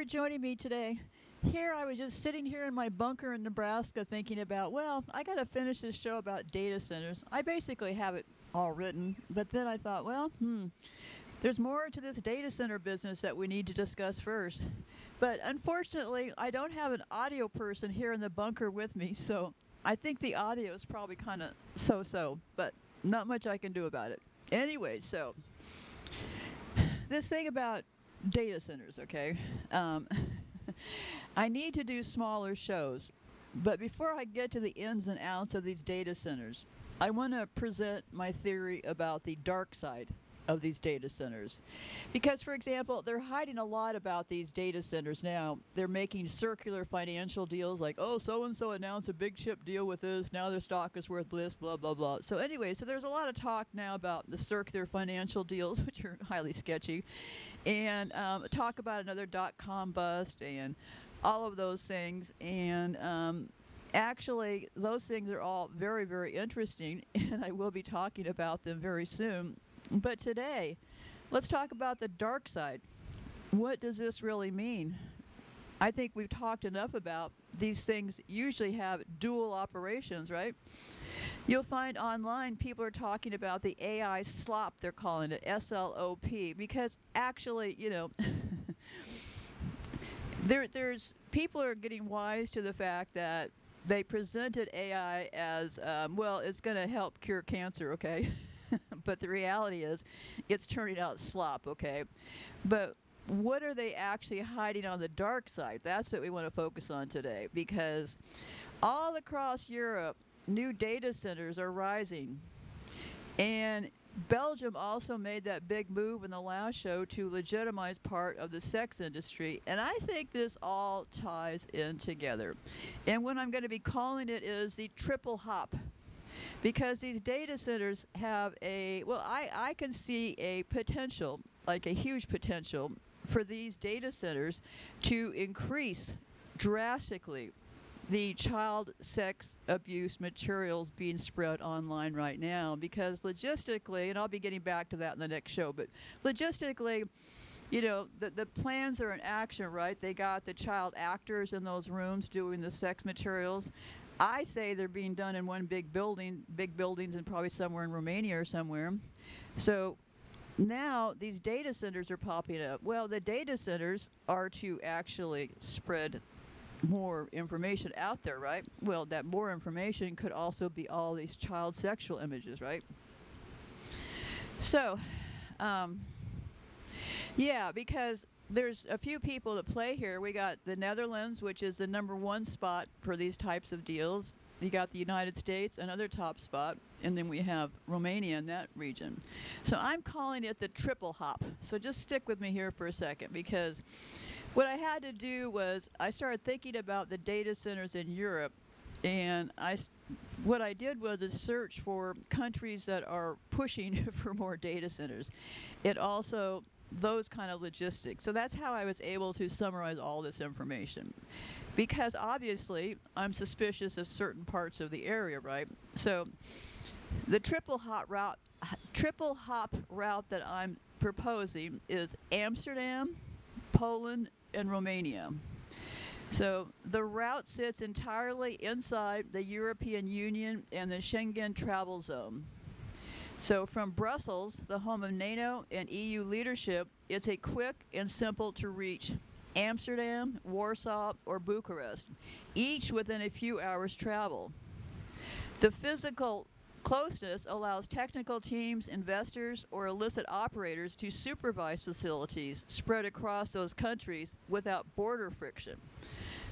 joining me today. Here, I was just sitting here in my bunker in Nebraska thinking about, well, I got to finish this show about data centers. I basically have it all written, but then I thought, well, there's more to this data center business that we need to discuss first. But unfortunately, I don't have an audio person here in the bunker with me, so I think the audio is probably kind of so so, but not much I can do about it. Anyway, so this thing about data centers, okay? Um, I need to do smaller shows. But before I get to the ins and outs of these data centers, I want to present my theory about the dark side of these data centers. Because, for example, they're hiding a lot about these data centers now. They're making circular financial deals like, oh, so and so announced a big chip deal with this. Now their stock is worth this, blah, blah, blah. So, anyway, so there's a lot of talk now about the circular financial deals, which are highly sketchy, and talk about another .com bust and all of those things. And actually, those things are all very, very interesting, and I will be talking about them very soon. But today, let's talk about the dark side. What does this really mean? I think we've talked enough about these things usually have dual operations, right? You'll find online people are talking about the AI slop, they're calling it SLOP, because actually, there's people are getting wise to the fact that they presented AI as well, it's going to help cure cancer, okay? But the reality is, it's turning out slop, okay? But what are they actually hiding on the dark side? That's what we want to focus on today, because all across Europe, new data centers are rising. And Belgium also made that big move in the last show to legitimize part of the sex industry. And I think this all ties in together. And what I'm going to be calling it is the triple hop. Because these data centers have I can see a potential, like a huge potential, for these data centers to increase drastically the child sex abuse materials being spread online right now. Because logistically, and I'll be getting back to that in the next show, but logistically, the plans are in action, right? They got the child actors in those rooms doing the sex materials. I say they're being done in one big building, big buildings, and probably somewhere in Romania or somewhere. So now these data centers are popping up. Well, the data centers are to actually spread more information out there, right? Well, that more information could also be all these child sexual images, right? So, um, yeah, because there's a few people that play here. We got the Netherlands, which is the #1 spot for these types of deals. You got the United States, another top spot, and then we have Romania in that region. So I'm calling it the triple hop. So just stick with me here for a second, because what I had to do was I started thinking about the data centers in Europe, and what I did was a search for countries that are pushing for more data centers. It also those kind of logistics. So that's how I was able to summarize all this information. Because obviously, I'm suspicious of certain parts of the area, right? So the triple hop route that I'm proposing is Amsterdam, Poland, and Romania. So the route sits entirely inside the European Union and the Schengen travel zone. So from Brussels, the home of NATO and EU leadership, it's a quick and simple to reach Amsterdam, Warsaw, or Bucharest, each within a few hours travel. The physical closeness allows technical teams, investors, or illicit operators to supervise facilities spread across those countries without border friction.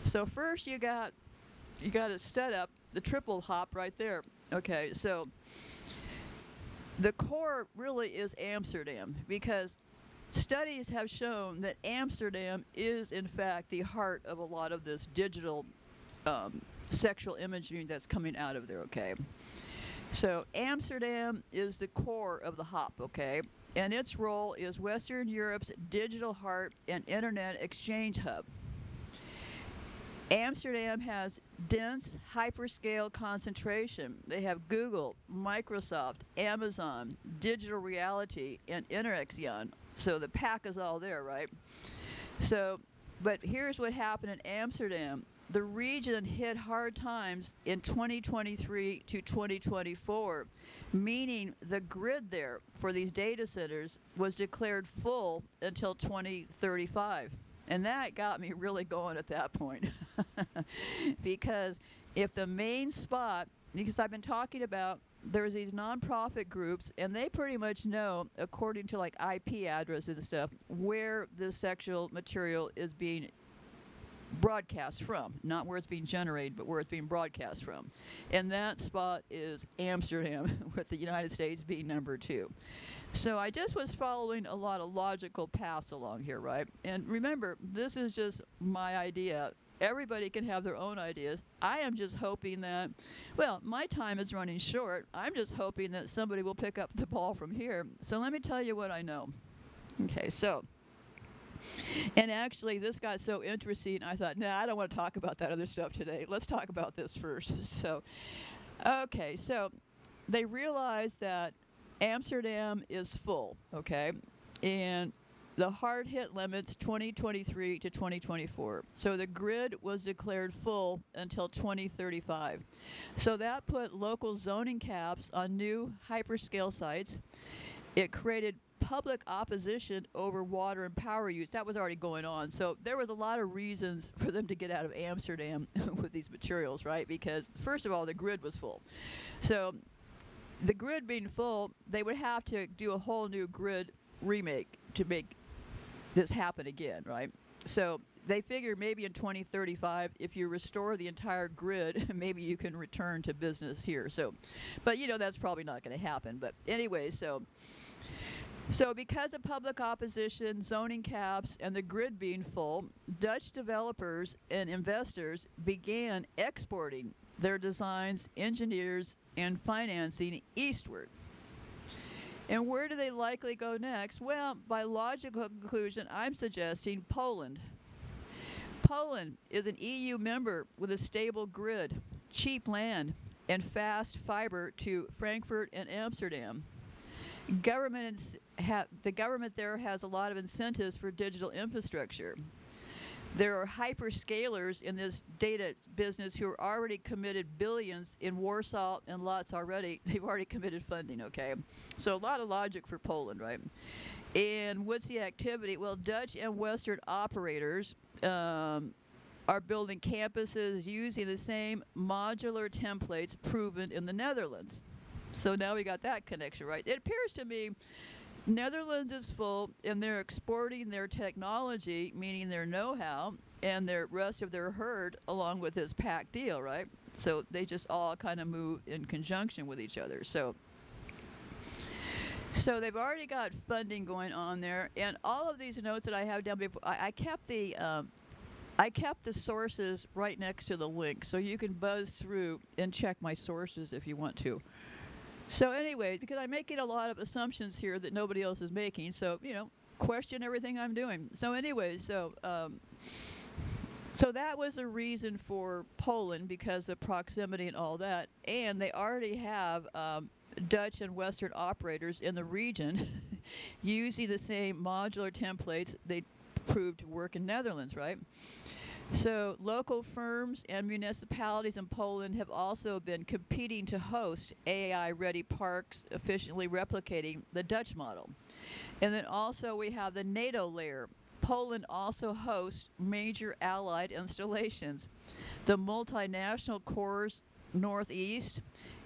So first you got to set up the triple hop right there. Okay, so the core really is Amsterdam, because studies have shown that Amsterdam is, in fact, the heart of a lot of this digital sexual imagery that's coming out of there, okay? So Amsterdam is the core of the hop, okay? And its role is Western Europe's digital heart and internet exchange hub. Amsterdam has dense hyperscale concentration. They have Google, Microsoft, Amazon, Digital Reality, and Interaction. So the pack is all there, right? So But here's what happened in Amsterdam. The region hit hard times in 2023 to 2024, meaning the grid there for these data centers was declared full until 2035. And that got me really going at that point. Because if the main spot, because I've been talking about, there's these nonprofit groups, and they pretty much know, according to like IP addresses and stuff, where the sexual material is being broadcast from. Not where it's being generated, but where it's being broadcast from. And that spot is Amsterdam, with the United States being number 2. So I just was following a lot of logical paths along here, right? And remember, this is just my idea. Everybody can have their own ideas. I am just hoping that, well, my time is running short. I'm just hoping that somebody will pick up the ball from here. So let me tell you what I know. Okay, so, and actually this got so interesting, I thought, nah, I don't want to talk about that other stuff today. Let's talk about this first. So, okay, so they realized that Amsterdam is full, okay? And the hard hit limits 2023 to 2024. So the grid was declared full until 2035. So that put local zoning caps on new hyperscale sites. It created public opposition over water and power use. That was already going on. So there was a lot of reasons for them to get out of Amsterdam with these materials, right? Because first of all, the grid was full. So the grid being full, they would have to do a whole new grid remake to make this happen again, right? So they figure maybe in 2035, if you restore the entire grid, maybe you can return to business here. So, but you know, that's probably not going to happen. But anyway, so because of public opposition, zoning caps, and the grid being full, Dutch developers and investors began exporting their designs, engineers, and financing eastward. And where do they likely go next? Well, by logical conclusion, I'm suggesting Poland. Poland is an EU member with a stable grid, cheap land, and fast fiber to Frankfurt and Amsterdam. The government there has a lot of incentives for digital infrastructure. There are hyperscalers in this data business who are already committed billions in Warsaw and lots already. They've already committed funding, okay? So a lot of logic for Poland, right? And what's the activity? Well, Dutch and Western operators are building campuses using the same modular templates proven in the Netherlands. So now we got that connection, right? It appears to me Netherlands is full, and they're exporting their technology, meaning their know-how, and the rest of their herd along with this pact deal, right? So they just all kind of move in conjunction with each other. So they've already got funding going on there, and all of these notes that I have down before, I kept the sources right next to the link, so you can buzz through and check my sources if you want to. So anyway, because I'm making a lot of assumptions here that nobody else is making, so, you know, question everything I'm doing. So anyway, so that was a reason for Poland because of proximity and all that. And they already have Dutch and Western operators in the region using the same modular templates they proved to work in Netherlands, right? So local firms and municipalities in Poland have also been competing to host AI-ready parks, efficiently replicating the Dutch model. And then also we have the NATO layer. Poland also hosts major allied installations. The multinational corps Northeast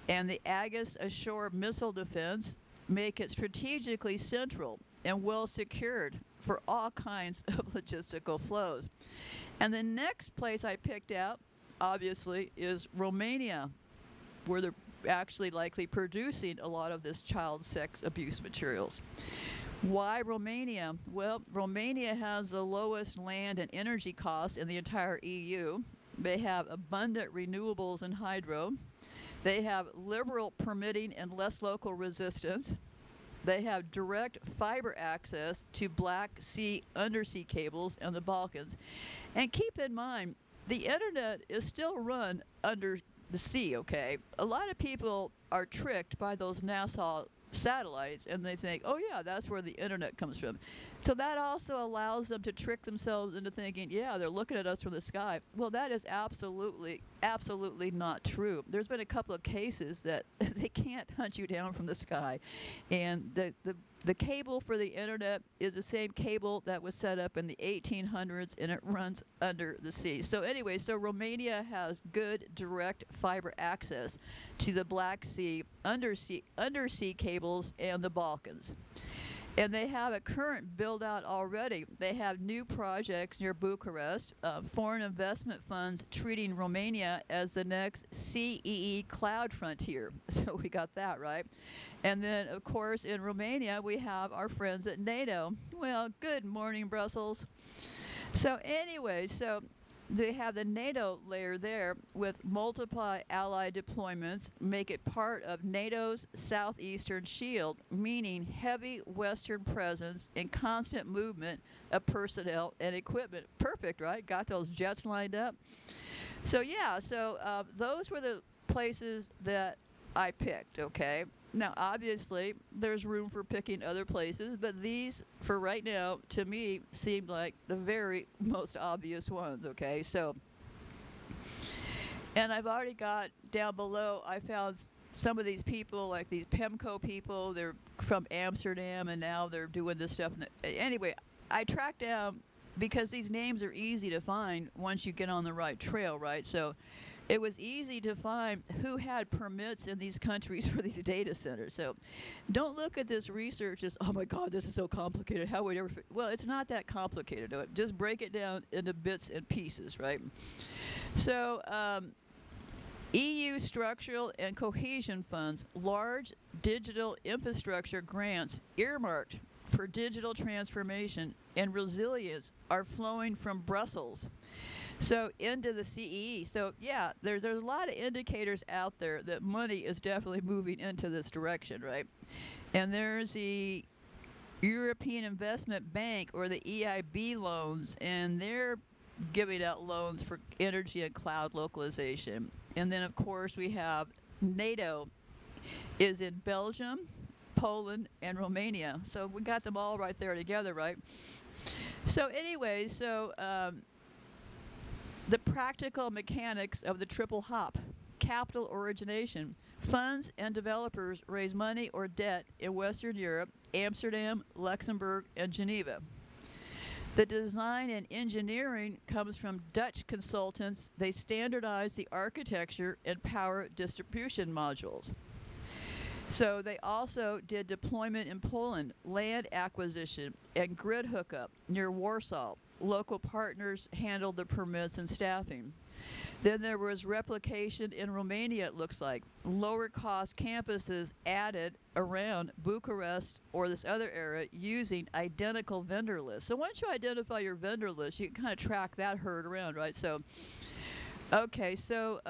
and the Aegis Ashore missile defense make it strategically central and well secured for all kinds of logistical flows. And the next place I picked out, obviously, is Romania, where they're actually likely producing a lot of this child sex abuse materials. Why Romania? Well, Romania has the lowest land and energy costs in the entire EU. They have abundant renewables and hydro. They have liberal permitting and less local resistance. They have direct fiber access to Black Sea undersea cables and the Balkans. And keep in mind, the internet is still run under the sea, okay? A lot of people are tricked by those NASA satellites, and they think, oh yeah, that's where the internet comes from. So that also allows them to trick themselves into thinking, yeah, they're looking at us from the sky. Well, that is absolutely, absolutely not true. There's been a couple of cases that they can't hunt you down from the sky. And the cable for the internet is the same cable that was set up in the 1800s, and it runs under the sea. So anyway, so Romania has good direct fiber access to the Black Sea, undersea cables, and the Balkans. And they have a current build out already. They have new projects near Bucharest, foreign investment funds treating Romania as the next CEE cloud frontier. So we got that right. And then, of course, in Romania, we have our friends at NATO. Well, good morning, Brussels. So anyway, so they have the NATO layer there with multiple allied deployments, make it part of NATO's southeastern shield, meaning heavy Western presence and constant movement of personnel and equipment. Perfect, right? Got those jets lined up. So yeah, so those were the places that I picked, okay? Now, obviously, there's room for picking other places, but these, for right now, to me, seemed like the very most obvious ones, okay? So, and I've already got down below, I found some of these people, like these PEMCO people, they're from Amsterdam, and now they're doing this stuff. Anyway, I tracked down, because these names are easy to find once you get on the right trail, right? So it was easy to find who had permits in these countries for these data centers. So don't look at this research as, oh my God, this is so complicated. How would we ever? Well, it's not that complicated. Just break it down into bits and pieces, right? So EU structural and cohesion funds, large digital infrastructure grants earmarked for digital transformation and resilience are flowing from Brussels. So into the CEE. So yeah, there's a lot of indicators out there that money is definitely moving into this direction, right? And there's the European Investment Bank, or the EIB loans, and they're giving out loans for energy and cloud localization. And then of course we have NATO is in Belgium, Poland, and Romania. So we got them all right there together, right? So anyway, so the practical mechanics of the triple hop, capital origination. Funds and developers raise money or debt in Western Europe, Amsterdam, Luxembourg, and Geneva. The design and engineering comes from Dutch consultants. They standardize the architecture and power distribution modules. So they also did deployment in Poland, land acquisition, and grid hookup near Warsaw. Local partners handled the permits and staffing. Then there was replication in Romania, it looks like. Lower cost campuses added around Bucharest or this other area using identical vendor lists. So once you identify your vendor list, you can kind of track that herd around, right? So, okay, so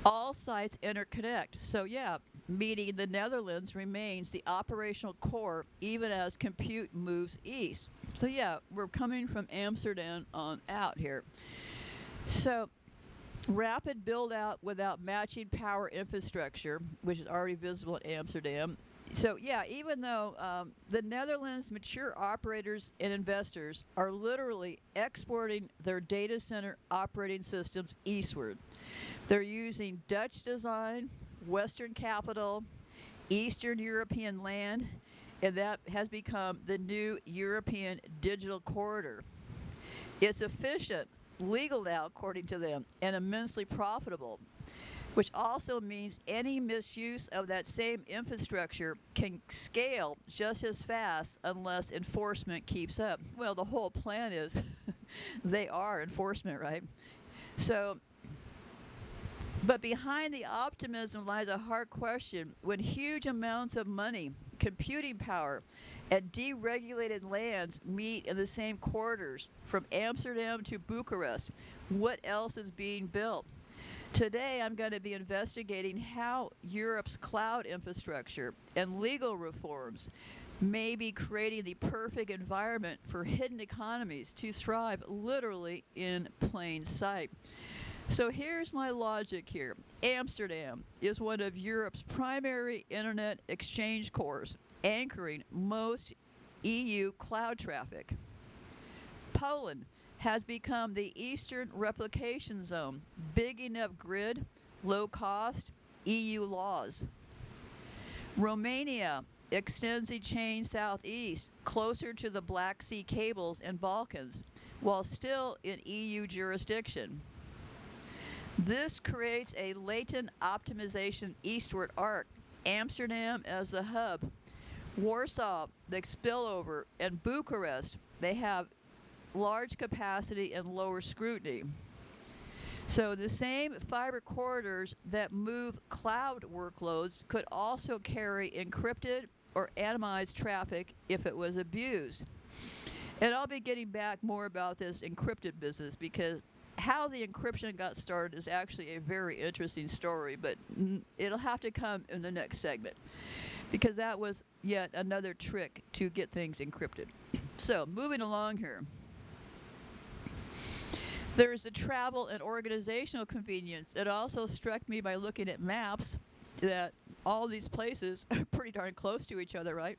all sites interconnect. So yeah, meaning the Netherlands remains the operational core even as compute moves east. So yeah, we're coming from Amsterdam on out here. So rapid build out without matching power infrastructure, which is already visible in Amsterdam. So yeah, even though the Netherlands mature operators and investors are literally exporting their data center operating systems eastward. They're using Dutch design, Western capital, Eastern European land, and that has become the new European digital corridor. It's efficient, legal now, according to them, and immensely profitable, which also means any misuse of that same infrastructure can scale just as fast unless enforcement keeps up. Well, the whole plan is they are enforcement, right? So, but behind the optimism lies a hard question. When huge amounts of money, computing power, and deregulated lands meet in the same corridors from Amsterdam to Bucharest, what else is being built? Today, I'm going to be investigating how Europe's cloud infrastructure and legal reforms may be creating the perfect environment for hidden economies to thrive literally in plain sight. So here's my logic here. Amsterdam is one of Europe's primary internet exchange cores, anchoring most EU cloud traffic. Poland has become the Eastern replication zone, big enough grid, low cost, EU laws. Romania extends the chain southeast, closer to the Black Sea cables and Balkans, while still in EU jurisdiction. This creates a latent optimization eastward arc, Amsterdam as the hub, Warsaw, the spillover, and Bucharest, they have large capacity and lower scrutiny. So the same fiber corridors that move cloud workloads could also carry encrypted or anonymized traffic if it was abused. And I'll be getting back more about this encrypted business because how the encryption got started is actually a very interesting story, but it'll have to come in the next segment because that was yet another trick to get things encrypted. So moving along here. There's the travel and organizational convenience. It also struck me by looking at maps that all these places are pretty darn close to each other, right?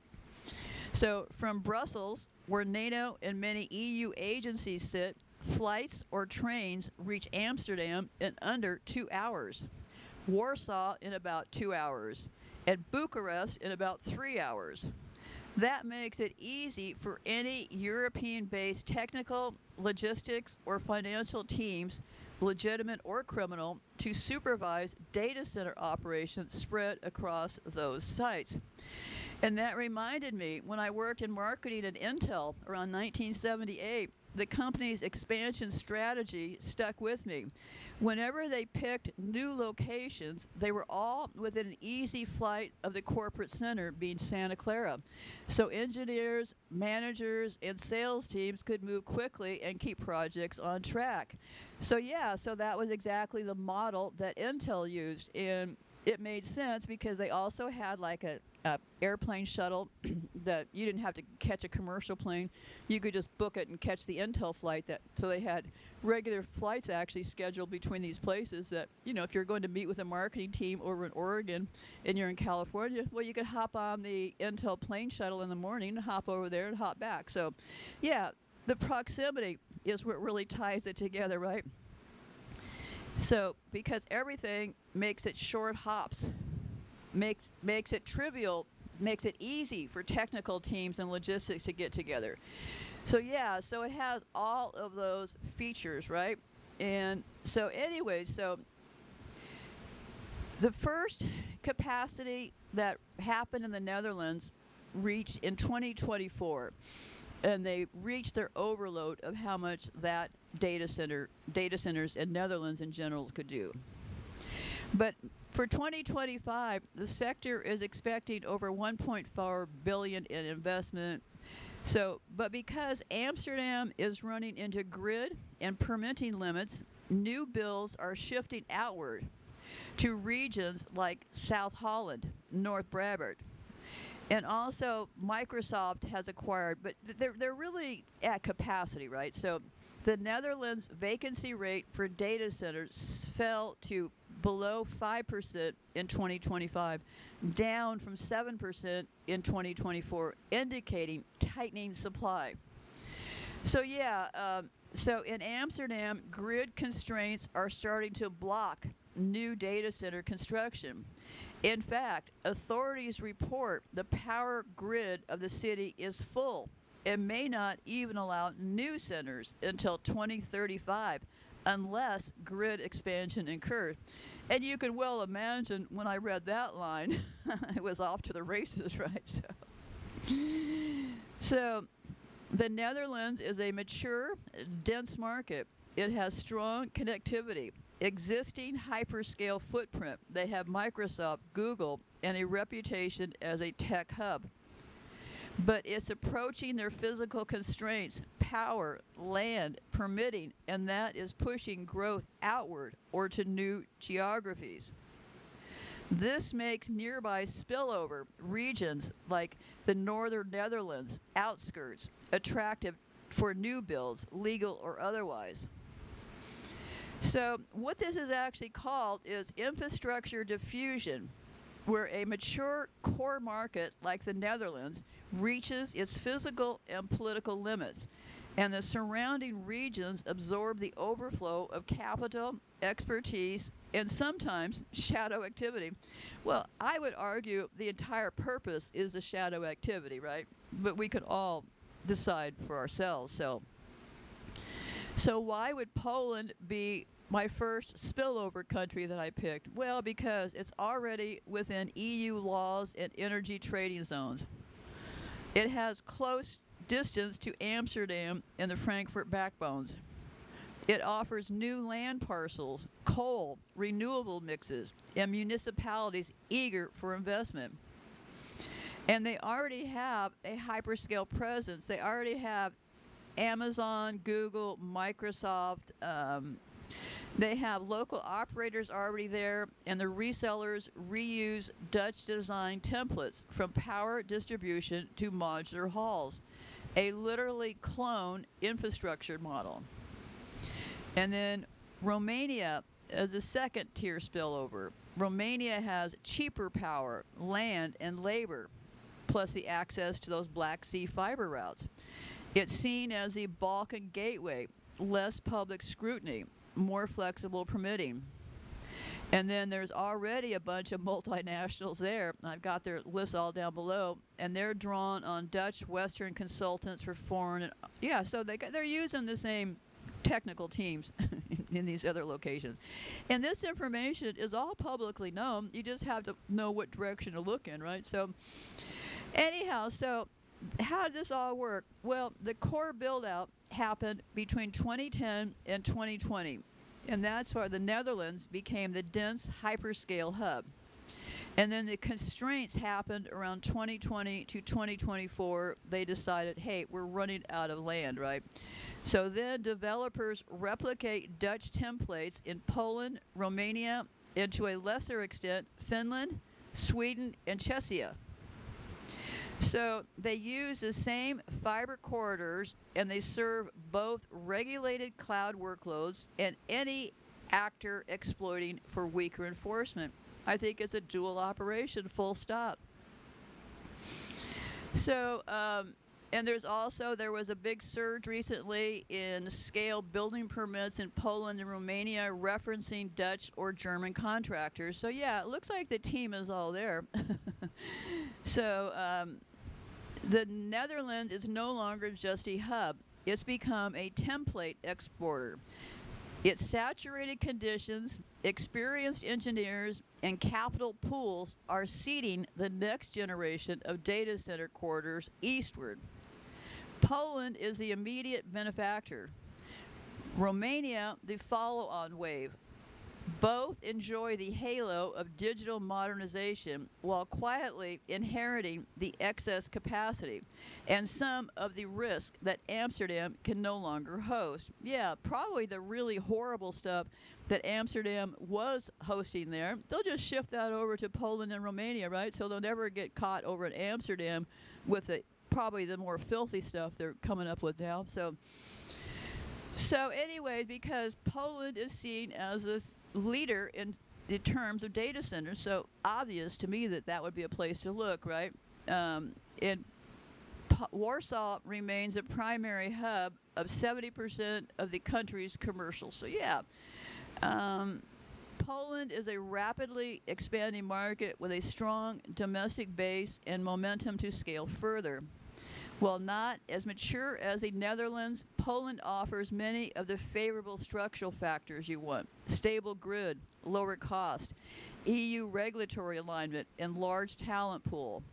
So from Brussels, where NATO and many EU agencies sit, flights or trains reach Amsterdam in under 2 hours, Warsaw in about 2 hours, and Bucharest in about 3 hours. That makes it easy for any European-based technical, logistics, or financial teams, legitimate or criminal, to supervise data center operations spread across those sites. And that reminded me, when I worked in marketing at Intel around 1978, the company's expansion strategy stuck with me. Whenever they picked new locations, they were all within an easy flight of the corporate center, being Santa Clara. So engineers, managers, and sales teams could move quickly and keep projects on track. So yeah, so that was exactly the model that Intel used. And it made sense because they also had like a airplane shuttle that you didn't have to catch a commercial plane. You could just book it and catch the Intel flight. So they had regular flights actually scheduled between these places that, you know, if you're going to meet with a marketing team over in Oregon and you're in California, well, you could hop on the Intel plane shuttle in the morning, hop over there and hop back. So yeah, the proximity is what really ties it together, right? So because everything makes it short hops, makes it trivial, makes it easy for technical teams and logistics to get together. So yeah, so it has all of those features, right? And so anyway, so the first capacity that happened in the Netherlands reached in 2024, and they reached their overload of how much that data centers in Netherlands in general could do. But for 2025, the sector is expecting over 1.4 billion in investment. So, but because Amsterdam is running into grid and permitting limits, new builds are shifting outward to regions like South Holland, North Brabant. And also Microsoft has acquired, but they're really at capacity, right? So the Netherlands vacancy rate for data centers fell to below 5% in 2025, down from 7% in 2024, indicating tightening supply. So yeah, so in Amsterdam, grid constraints are starting to block new data center construction. In fact, authorities report the power grid of the city is full and may not even allow new centers until 2035 unless grid expansion occurs. And you can well imagine when I read that line, it was off to the races, right? So the Netherlands is a mature, dense market. It has strong connectivity, existing hyperscale footprint. They have Microsoft, Google, and a reputation as a tech hub. But it's approaching their physical constraints, power, land, permitting, and that is pushing growth outward or to new geographies. This makes nearby spillover regions like the northern Netherlands, outskirts, attractive for new builds, legal or otherwise. So what this is actually called is infrastructure diffusion, where a mature core market like the Netherlands reaches its physical and political limits, and the surrounding regions absorb the overflow of capital, expertise, and sometimes shadow activity. Well, I would argue the entire purpose is the shadow activity, right? But we could all decide for ourselves. So why would Poland be my first spillover country that I picked? Well, because it's already within EU laws and energy trading zones. It has close distance to Amsterdam and the Frankfurt backbones. It offers new land parcels, coal, renewable mixes, and municipalities eager for investment. And they already have a hyperscale presence. They already have Amazon, Google, Microsoft. They have local operators already there, and the resellers reuse Dutch design templates from power distribution to modular halls, a literally clone infrastructure model. And then Romania as a second tier spillover. Romania has cheaper power, land, and labor, plus the access to those Black Sea fiber routes. It's seen as a Balkan gateway, less public scrutiny, more flexible permitting. And then there's already a bunch of multinationals there. I've got their lists all down below, and they're drawn on Dutch Western consultants for foreign. Yeah, so they're using the same technical teams in these other locations. And this information is all publicly known. You just have to know what direction to look in, right? So anyhow, so how did this all work? Well, the core build out happened between 2010 and 2020. And that's why the Netherlands became the dense hyperscale hub. And then the constraints happened around 2020 to 2024. They decided, hey, we're running out of land, right? So then developers replicate Dutch templates in Poland, Romania, and to a lesser extent, Finland, Sweden, and Czechia. So they use the same fiber corridors, and they serve both regulated cloud workloads and any actor exploiting for weaker enforcement. I think it's a dual operation, full stop. So, and there was a big surge recently in scale building permits in Poland and Romania referencing Dutch or German contractors. So yeah, it looks like the team is all there. So, the Netherlands is no longer just a hub. It's become a template exporter. Its saturated conditions, experienced engineers, and capital pools are seeding the next generation of data center corridors eastward. Poland is the immediate benefactor. Romania, the follow-on wave. Both enjoy the halo of digital modernization while quietly inheriting the excess capacity and some of the risk that Amsterdam can no longer host. Yeah, probably the really horrible stuff that Amsterdam was hosting there. They'll just shift that over to Poland and Romania, right? So they'll never get caught over in Amsterdam with probably the more filthy stuff they're coming up with now. So anyways, because Poland is seen as this leader in terms of data centers, so obvious to me that would be a place to look, right? Warsaw remains a primary hub of 70% of the country's commercial. So yeah, Poland is a rapidly expanding market with a strong domestic base and momentum to scale further. While not as mature as the Netherlands, Poland offers many of the favorable structural factors you want: stable grid, lower cost, EU regulatory alignment, and large talent pool.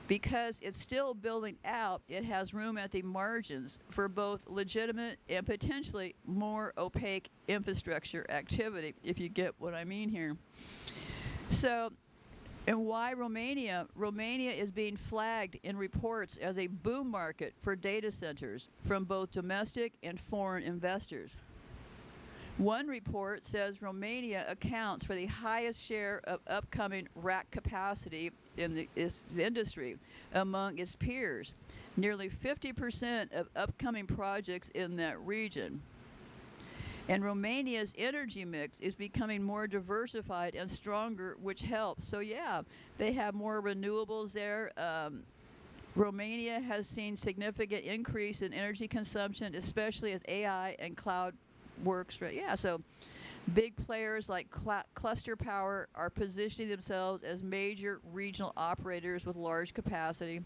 Because it's still building out, it has room at the margins for both legitimate and potentially more opaque infrastructure activity, if you get what I mean here. So, and why Romania? Romania is being flagged in reports as a boom market for data centers from both domestic and foreign investors. One report says Romania accounts for the highest share of upcoming rack capacity in the industry among its peers, nearly 50% of upcoming projects in that region. And Romania's energy mix is becoming more diversified and stronger, which helps. So, yeah, they have more renewables there. Romania has seen significant increase in energy consumption, especially as AI and cloud works. Yeah, so big players like Cluster Power are positioning themselves as major regional operators with large capacity.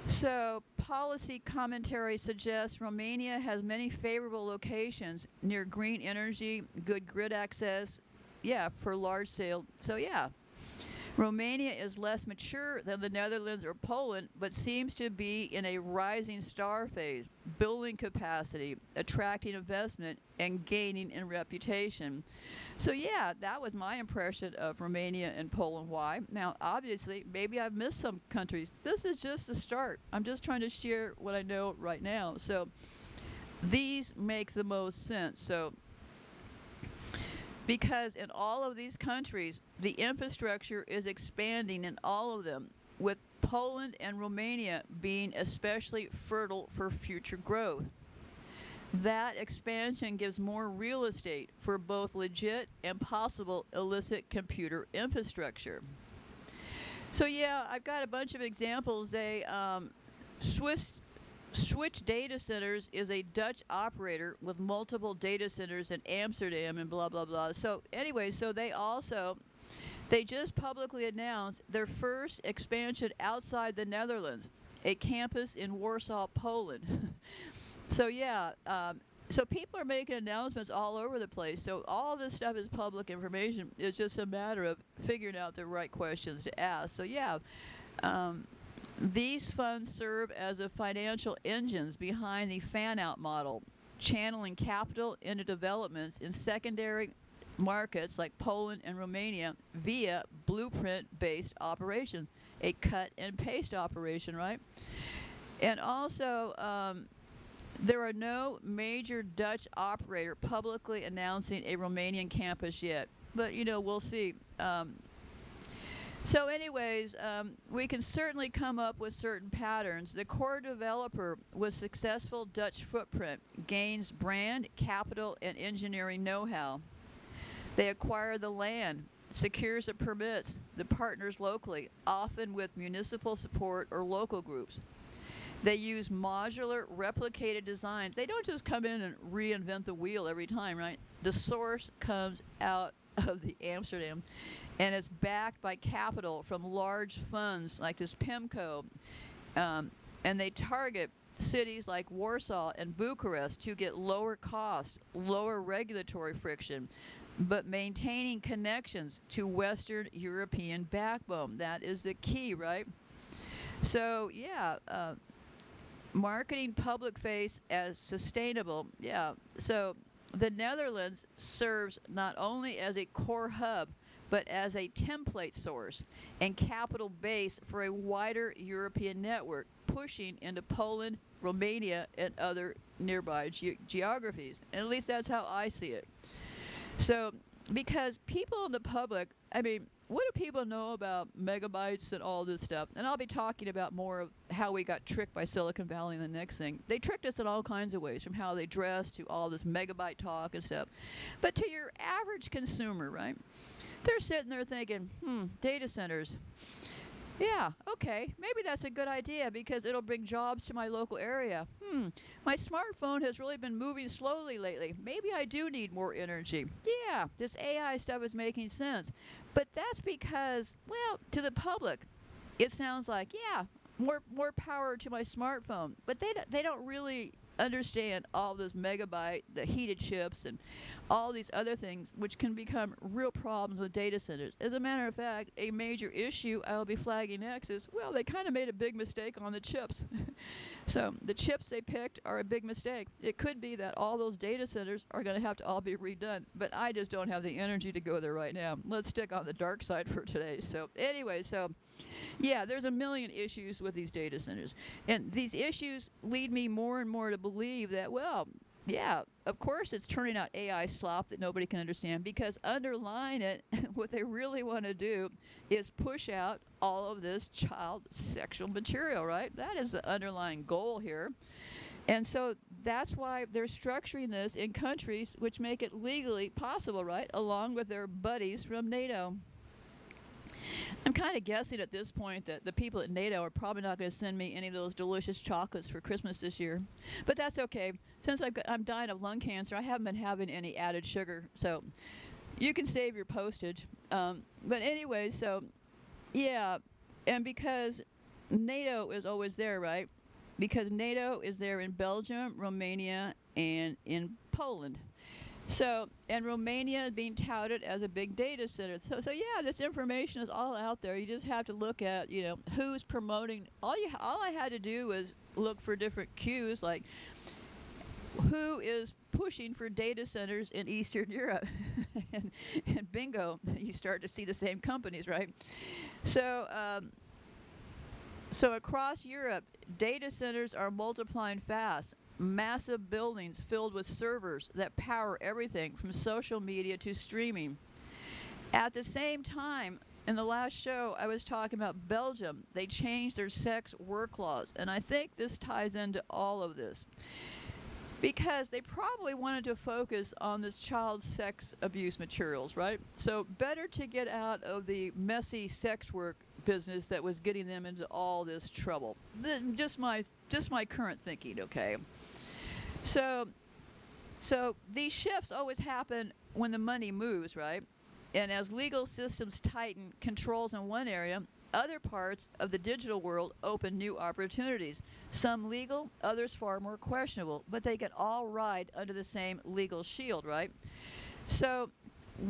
So, policy commentary suggests Romania has many favorable locations near green energy, good grid access, yeah, for large scale. So, yeah, Romania is less mature than the Netherlands or Poland, but seems to be in a rising star phase, building capacity, attracting investment, and gaining in reputation. So, yeah, that was my impression of Romania and Poland. Why? Now, obviously, maybe I've missed some countries. This is just the start. I'm just trying to share what I know right now. So, these make the most sense. So, because in all of these countries, the infrastructure is expanding in all of them, with Poland and Romania being especially fertile for future growth. That expansion gives more real estate for both legit and possible illicit computer infrastructure. So yeah, I've got a bunch of examples. Swiss Switch Data Centers is a Dutch operator with multiple data centers in Amsterdam and blah blah blah. So anyway, so they just publicly announced their first expansion outside the Netherlands, a campus in Warsaw, Poland. So yeah, so people are making announcements all over the place. So all this stuff is public information. It's just a matter of figuring out the right questions to ask. So yeah, these funds serve as the financial engines behind the fan-out model, channeling capital into developments in secondary markets like Poland and Romania via blueprint-based operations, a cut and paste operation, right? And also, there are no major Dutch operator publicly announcing a Romanian campus yet, but we'll see. So anyways, we can certainly come up with certain patterns. The core developer with successful Dutch footprint gains brand, capital, and engineering know-how. They acquire the land, secures the permits, the partners locally, often with municipal support or local groups. They use modular, replicated designs. They don't just come in and reinvent the wheel every time, right? The source comes out of the Amsterdam, and it's backed by capital from large funds like this PIMCO. And they target cities like Warsaw and Bucharest to get lower costs, lower regulatory friction, but maintaining connections to Western European backbone. That is the key, right? So, yeah, marketing public face as sustainable. Yeah. So the Netherlands serves not only as a core hub, but as a template source and capital base for a wider European network, pushing into Poland, Romania, and other nearby geographies. And at least that's how I see it. So, because people in the public, I mean, what do people know about megabytes and all this stuff? And I'll be talking about more of how we got tricked by Silicon Valley in the next thing. They tricked us in all kinds of ways, from how they dress to all this megabyte talk and stuff. But to your average consumer, right? They're sitting there thinking, data centers. Yeah, okay, maybe that's a good idea because it'll bring jobs to my local area. My smartphone has really been moving slowly lately. Maybe I do need more energy. Yeah, this AI stuff is making sense. But that's because, well, to the public, it sounds like, yeah, more power to my smartphone. But they don't really understand all this megabyte, the heated chips, and all these other things, which can become real problems with data centers. As a matter of fact, a major issue I'll be flagging next is, well, they kind of made a big mistake on the chips. So the chips they picked are a big mistake. It could be that all those data centers are going to have to all be redone, but I just don't have the energy to go there right now. Let's stick on the dark side for today. So anyway, yeah, there's a million issues with these data centers. And these issues lead me more and more to believe that, well, yeah, of course it's turning out AI slop that nobody can understand, because underlying it, what they really want to do is push out all of this child sexual material, right? That is the underlying goal here. And so that's why they're structuring this in countries which make it legally possible, right? Along with their buddies from NATO. I'm kind of guessing at this point that the people at NATO are probably not going to send me any of those delicious chocolates for Christmas this year. But that's okay. Since I'm dying of lung cancer, I haven't been having any added sugar. So you can save your postage. But anyway, so yeah. And because NATO is always there, right? Because NATO is there in Belgium, Romania, and in Poland. So, and Romania is being touted as a big data center. So yeah, this information is all out there. You just have to look at, who's promoting. All I had to do was look for different cues, like who is pushing for data centers in Eastern Europe, and bingo, you start to see the same companies, right? So, so across Europe, data centers are multiplying fast. Massive buildings filled with servers that power everything from social media to streaming. At the same time, in the last show, I was talking about Belgium. They changed their sex work laws, and I think this ties into all of this. Because they probably wanted to focus on this child sex abuse materials, right? So better to get out of the messy sex work business that was getting them into all this trouble. Just my current thinking, okay? So these shifts always happen when the money moves, right? And as legal systems tighten controls in one area, other parts of the digital world open new opportunities. Some legal, others far more questionable, but they can all ride under the same legal shield, right? So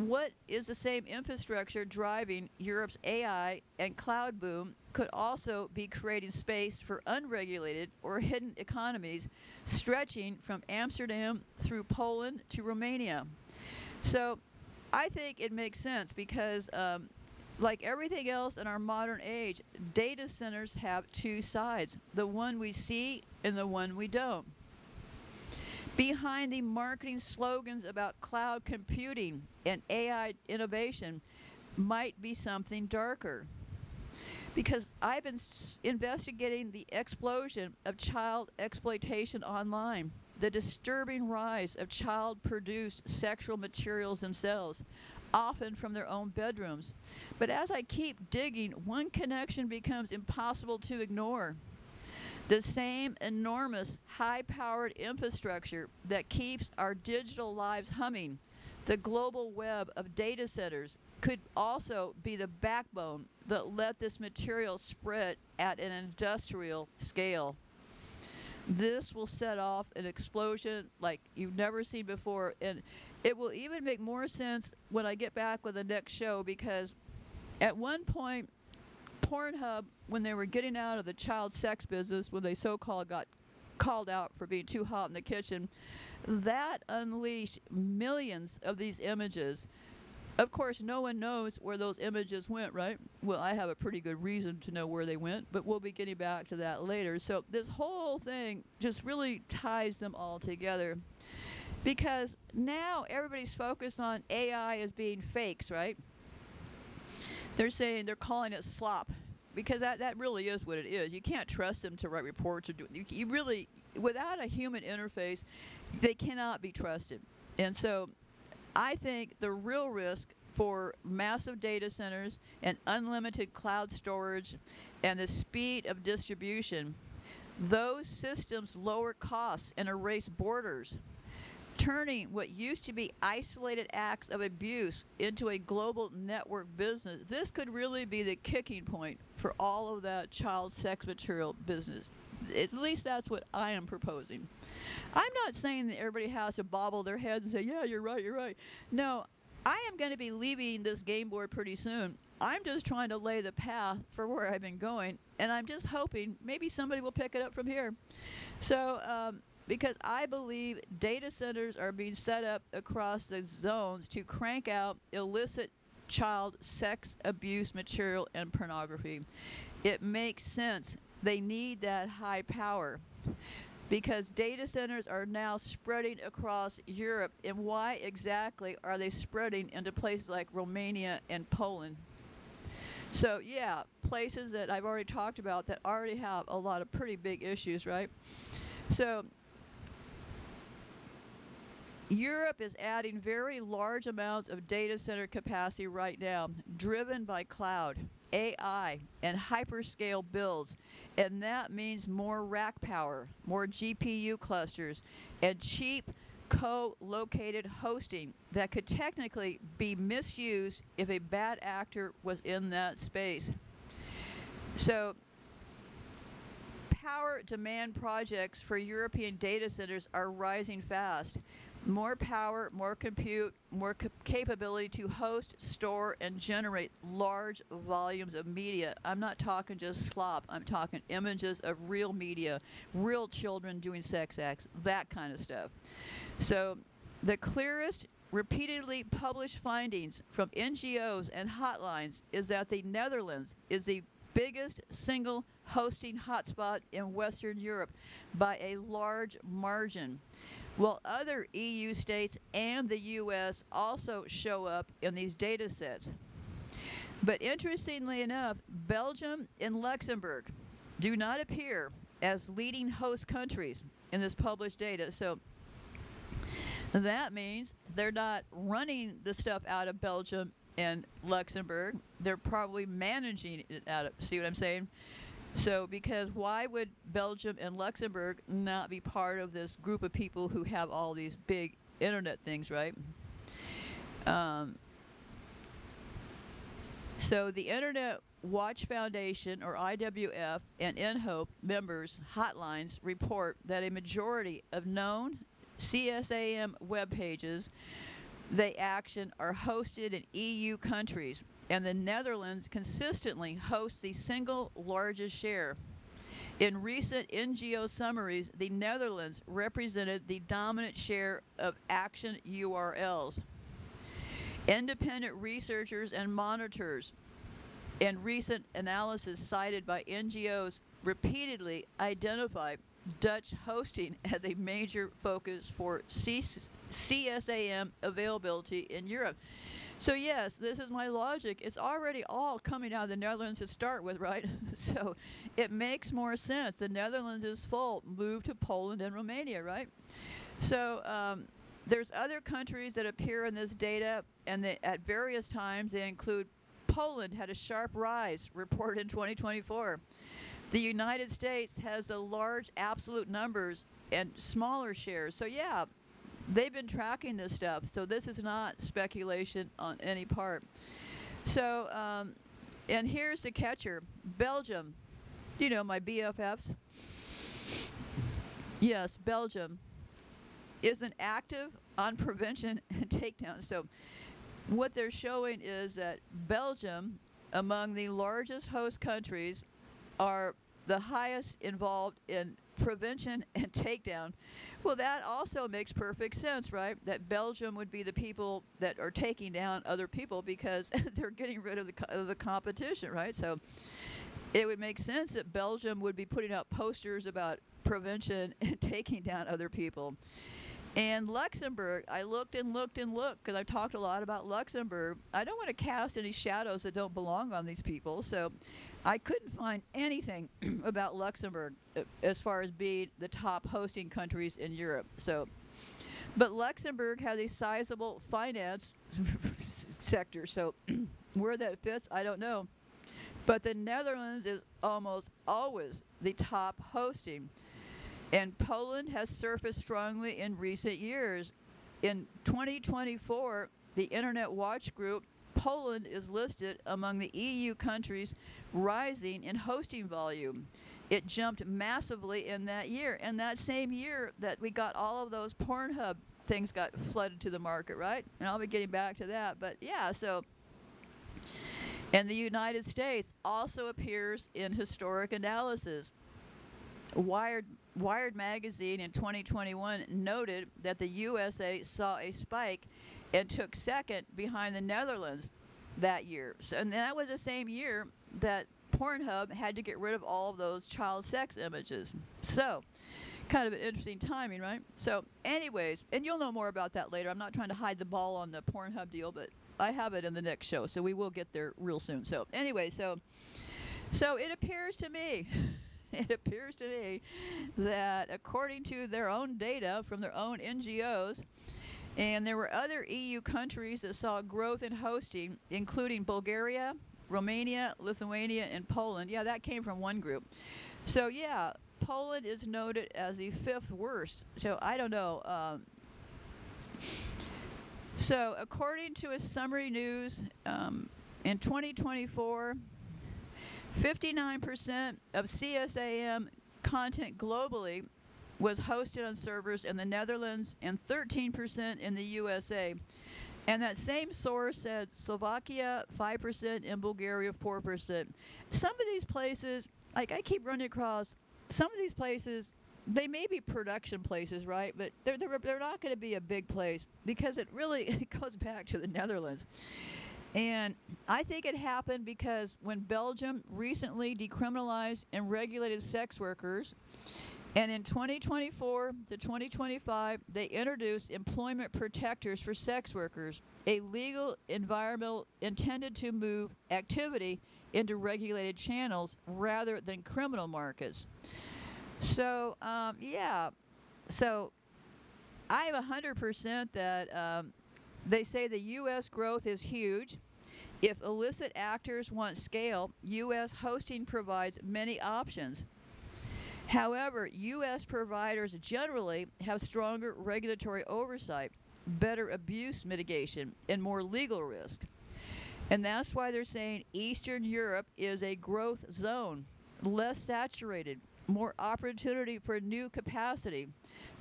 what is the same infrastructure driving Europe's AI and cloud boom could also be creating space for unregulated or hidden economies stretching from Amsterdam through Poland to Romania. So I think it makes sense because like everything else in our modern age, data centers have two sides, the one we see and the one we don't. Behind the marketing slogans about cloud computing and AI innovation might be something darker. Because I've been investigating the explosion of child exploitation online, the disturbing rise of child-produced sexual materials themselves, often from their own bedrooms. But as I keep digging, one connection becomes impossible to ignore. The same enormous, high-powered infrastructure that keeps our digital lives humming, the global web of data centers, could also be the backbone that let this material spread at an industrial scale. This will set off an explosion like you've never seen before, and it will even make more sense when I get back with the next show, because at one point, Pornhub, when they were getting out of the child sex business, when they so-called got called out for being too hot in the kitchen, that unleashed millions of these images. Of course, no one knows where those images went, right? Well, I have a pretty good reason to know where they went, but we'll be getting back to that later. So this whole thing just really ties them all together. Because now everybody's focused on AI as being fakes, right? They're calling it slop, because that really is what it is. You can't trust them to write reports or do it. You really, without a human interface, they cannot be trusted. And so I think the real risk for massive data centers and unlimited cloud storage and the speed of distribution, those systems lower costs and erase borders, turning what used to be isolated acts of abuse into a global network business. This could really be the kicking point for all of that child sex material business. At least that's what I am proposing. I'm not saying that everybody has to bobble their heads and say, yeah, you're right, you're right. No, I am going to be leaving this game board pretty soon. I'm just trying to lay the path for where I've been going, and I'm just hoping maybe somebody will pick it up from here. So, because I believe data centers are being set up across the zones to crank out illicit child sex abuse material and pornography. It makes sense. They need that high power, because data centers are now spreading across Europe. And why exactly are they spreading into places like Romania and Poland? So yeah, places that I've already talked about that already have a lot of pretty big issues, right? So Europe is adding very large amounts of data center capacity right now, driven by cloud, AI, and hyperscale builds. And that means more rack power, more GPU clusters, and cheap co-located hosting that could technically be misused if a bad actor was in that space. So power demand projects for European data centers are rising fast. More power, more compute, more capability to host, store, and generate large volumes of media. I'm not talking just slop. I'm talking images of real media, real children doing sex acts, that kind of stuff. So the clearest repeatedly published findings from NGOs and hotlines is that the Netherlands is the biggest single hosting hotspot in Western Europe by a large margin, while other EU states and the US also show up in these data sets. But interestingly enough, Belgium and Luxembourg do not appear as leading host countries in this published data. So that means they're not running the stuff out of Belgium and Luxembourg. They're probably managing it out of, see what I'm saying? So, because why would Belgium and Luxembourg not be part of this group of people who have all these big internet things, right? So the Internet Watch Foundation, or IWF, and NHOPE members' hotlines report that a majority of known CSAM web pages they action are hosted in EU countries, and the Netherlands consistently hosts the single largest share. In recent NGO summaries, the Netherlands represented the dominant share of action URLs. Independent researchers and monitors and recent analysis cited by NGOs repeatedly identify Dutch hosting as a major focus for CSAM availability in Europe. So yes, this is my logic. It's already all coming out of the Netherlands to start with, right? So it makes more sense. The Netherlands is full. Move to Poland and Romania, right? So there's other countries that appear in this data, and at various times they include Poland had a sharp rise reported in 2024. The United States has a large absolute numbers and smaller shares. So yeah, they've been tracking this stuff. So this is not speculation on any part. So, and here's the catcher. Belgium. You know, my BFFs. Yes, Belgium isn't active on prevention and takedown. So what they're showing is that Belgium, among the largest host countries, are the highest involved in prevention and takedown. Well, that also makes perfect sense, right? That Belgium would be the people that are taking down other people because they're getting rid of the competition, right? So it would make sense that Belgium would be putting out posters about prevention and taking down other people. And Luxembourg, I looked and looked and looked because I've talked a lot about Luxembourg. I don't want to cast any shadows that don't belong on these people. So I couldn't find anything about Luxembourg as far as being the top hosting countries in Europe. So, but Luxembourg has a sizable finance sector. So where that fits, I don't know. But the Netherlands is almost always the top hosting. And Poland has surfaced strongly in recent years. In 2024, the Internet Watch Group, Poland is listed among the EU countries rising in hosting volume. It jumped massively in that year. And that same year that we got all of those Pornhub things got flooded to the market, right? And I'll be getting back to that. But yeah, so. And the United States also appears in historic analysis. Wired magazine in 2021 noted that the USA saw a spike and took second behind the Netherlands that year. So, and that was the same year that Pornhub had to get rid of all of those child sex images. So, kind of an interesting timing, right? So, anyways, and you'll know more about that later. I'm not trying to hide the ball on the Pornhub deal, but I have it in the next show, so we will get there real soon. So, anyway, so it appears to me. It appears to me that according to their own data from their own NGOs, And there were other EU countries that saw growth in hosting, including Bulgaria, Romania, Lithuania, and Poland. Yeah, that came from one group. So, yeah, Poland is noted as the fifth worst. So, I don't know. So, according to a summary news, in 2024, 59% of CSAM content globally was hosted on servers in the Netherlands and 13% in the USA. And that same source said Slovakia 5% and Bulgaria 4%. Some of these places, like I keep running across, some of these places, they may be production places, right? But they're not going to be a big place because it really it goes back to the Netherlands. And I think it happened because when Belgium recently decriminalized and regulated sex workers, and in 2024 to 2025, they introduced employment protectors for sex workers, a legal environment intended to move activity into regulated channels rather than criminal markets. So, yeah. So, I'm 100% that they say the U.S. growth is huge. If illicit actors want scale, U.S. hosting provides many options. However, U.S. providers generally have stronger regulatory oversight, better abuse mitigation, and more legal risk. And that's why they're saying Eastern Europe is a growth zone, less saturated, more opportunity for new capacity,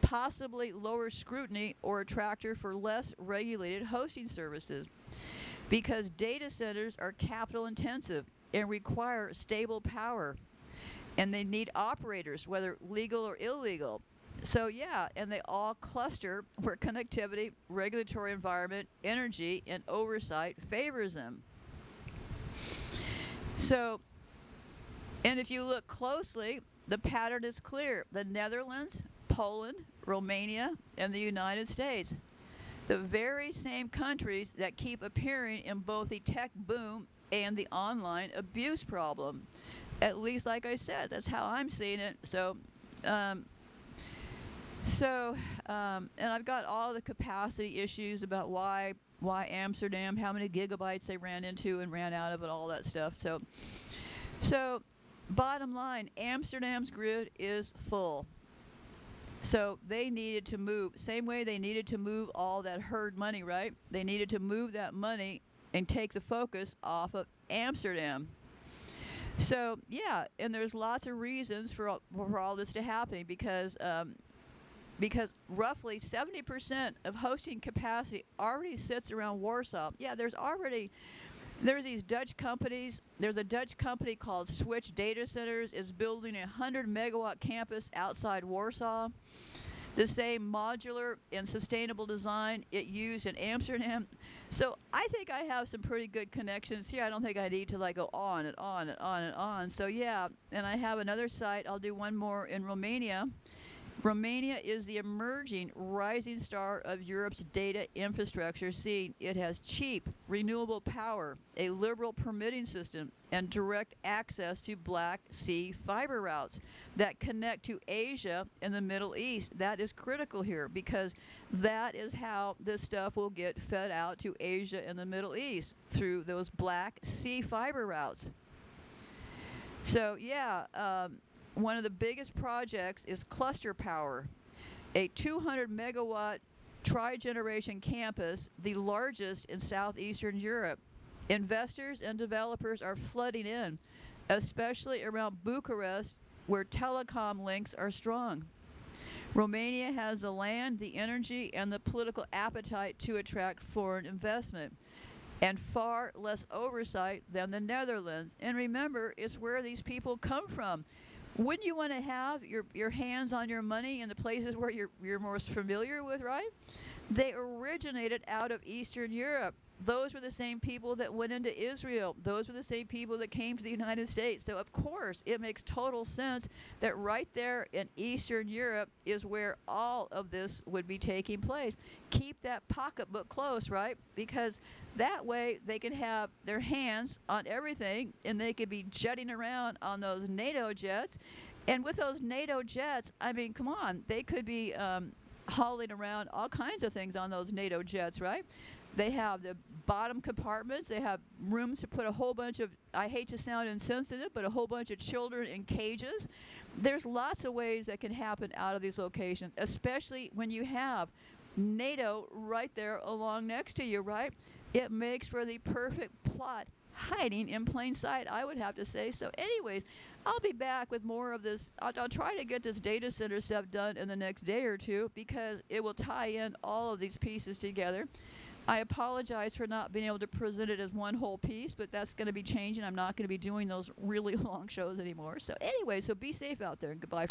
possibly lower scrutiny or attractor for less regulated hosting services. Because data centers are capital intensive and require stable power. And they need operators, whether legal or illegal. So, yeah, and they all cluster where connectivity, regulatory environment, energy, and oversight favors them. So, and if you look closely, the pattern is clear. The Netherlands, Poland, Romania, and the United States. The very same countries that keep appearing in both the tech boom and the online abuse problem. At least, like I said, that's how I'm seeing it. And I've got all the capacity issues about why Amsterdam, how many gigabytes they ran into and ran out of, and all that stuff. So bottom line, Amsterdam's grid is full. So they needed to move, same way they needed to move all that herd money, right? They needed to move that money and take the focus off of Amsterdam. So, yeah, and there's lots of reasons for all this to happen because roughly 70% of hosting capacity already sits around Warsaw. Yeah, there's these Dutch companies. There's a Dutch company called Switch Data Centers is building a 100-megawatt campus outside Warsaw. The same modular and sustainable design it used in Amsterdam. So I think I have some pretty good connections here. I don't think I need to like go on and on and on and on. So yeah, and I have another site. I'll do one more in Romania. Romania is the emerging rising star of Europe's data infrastructure scene. It has cheap, renewable power, a liberal permitting system, and direct access to Black Sea fiber routes that connect to Asia and the Middle East. That is critical here because that is how this stuff will get fed out to Asia and the Middle East through those Black Sea fiber routes. So, yeah, one of the biggest projects is cluster power, a 200 megawatt tri-generation campus, the largest in southeastern Europe. Investors and developers are flooding in, especially around Bucharest, where telecom links are strong. Romania has the land, the energy, and the political appetite to attract foreign investment, and far less oversight than the Netherlands. And remember, it's where these people come from. Wouldn't you want to have your hands on your money in the places where you're most familiar with, right? They originated out of Eastern Europe. Those were the same people that went into Israel. Those were the same people that came to the United States. So, of course, it makes total sense that right there in Eastern Europe is where all of this would be taking place. Keep that pocketbook close, right? Because that way they can have their hands on everything and they could be jetting around on those NATO jets. And with those NATO jets, I mean, come on, they could be hauling around all kinds of things on those NATO jets, right? They have the bottom compartments. They have rooms to put a whole bunch of, I hate to sound insensitive, but a whole bunch of children in cages. There's lots of ways that can happen out of these locations, especially when you have NATO right there along next to you, right? It makes for the perfect plot hiding in plain sight, I would have to say. So anyways, I'll be back with more of this. I'll try to get this data center stuff done in the next day or two because it will tie in all of these pieces together. I apologize for not being able to present it as one whole piece, but that's going to be changing. I'm not going to be doing those really long shows anymore. So anyway, so be safe out there and goodbye.